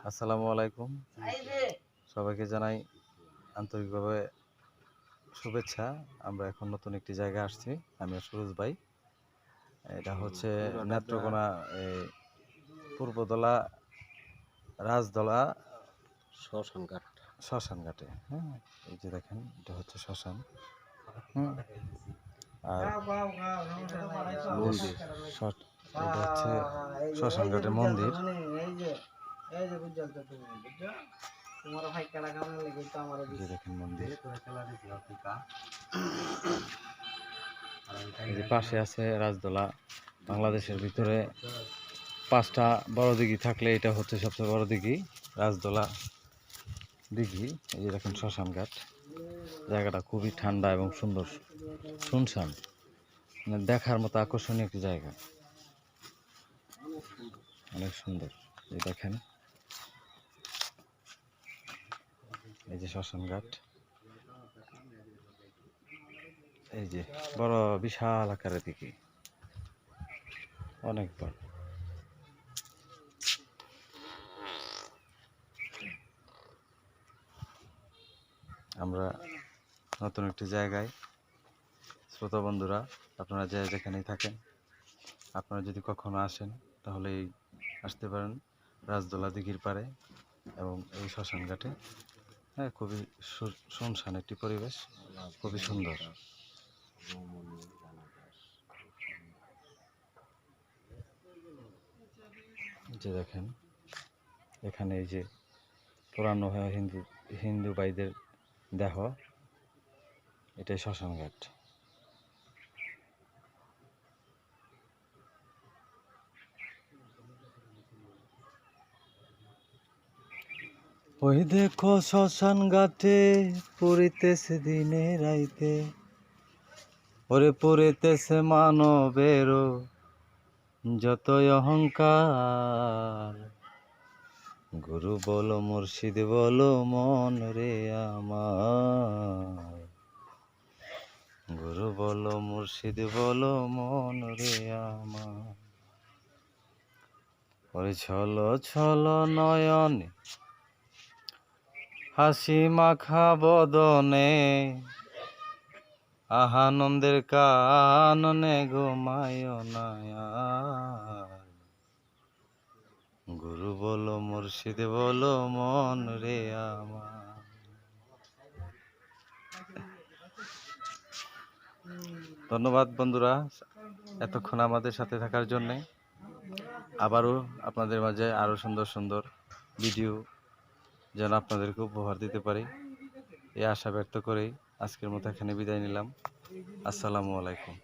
আসসালামু আলাইকুম। সবাইকে জানাই আন্তরিকভাবে শুভেচ্ছা। আমরা এখন নতুন একটি জায়গায় আসছি। আমি সুরজ ভাই। এটা হচ্ছে নেত্রকোনা পূর্বদলা রাজদলা শ্মশানঘাটে। হ্যাঁ, এই যে দেখেন এটা হচ্ছে শ্মশান। আর মন্দির, এটা হচ্ছে শ্মশানঘাটের মন্দির। দেখেন মন্দির, এই যে পাশে আছে রাজদলা। বাংলাদেশের ভিতরে 5টা বড় দিঘি থাকলে এটা হচ্ছে সবচেয়ে বড় দিঘি, রাজদলা দিঘি। এই যে দেখেন শ্মশানঘাট। জায়গাটা খুবই ঠান্ডা এবং সুন্দর, শুনশান, মানে দেখার মতো আকর্ষণীয় একটি জায়গা, অনেক সুন্দর। এই দেখেন, এই যে শ্মশানঘাট, এই যে বড় বিশাল আকারের দিঘি, অনেক বড়। আমরা নতুন একটি জায়গায়, শ্রোতা বন্ধুরা, আপনারা যেখানেই থাকেন, আপনারা যদি কখনো আসেন তাহলে আসতে পারেন রাজদলা দিঘির পাড়ে এবং এই শ্মশানঘাটে। হ্যাঁ, খুবই শুনশান একটি পরিবেশ, খুবই সুন্দর। যে দেখেন এখানে এই যে পুরানো হিন্দু ভাইদের দেহ, এটাই শ্মশানঘাট। ওই দেখো শ্মশান ঘাটে পড়িতেছে দিনে রাইতে, ওরে পড়িতেছে মানবেরও যতই অহংকার। গুরু বলো মুর্শিদ বলো মন রে আমার, গুরু বলো মুর্শিদ বলো মন রে আমার। ওরে ছলো ছলো নয়নে হাসি মাখা বদনে, আহানন্দের কাননে ঘুমায় না আর। গুরু বলো মুর্শিদ বলো মন রে আমার। ধন্যবাদ বন্ধুরা এতক্ষণ আমাদের সাথে থাকার জন্য। আবারও আপনাদের মাঝে আরো সুন্দর সুন্দর ভিডিও যেন আপনাদেরকে উপহার দিতে পারি, এই আশা ব্যক্ত করেই আজকের মতো এখানে বিদায় নিলাম। আসসালামু আলাইকুম।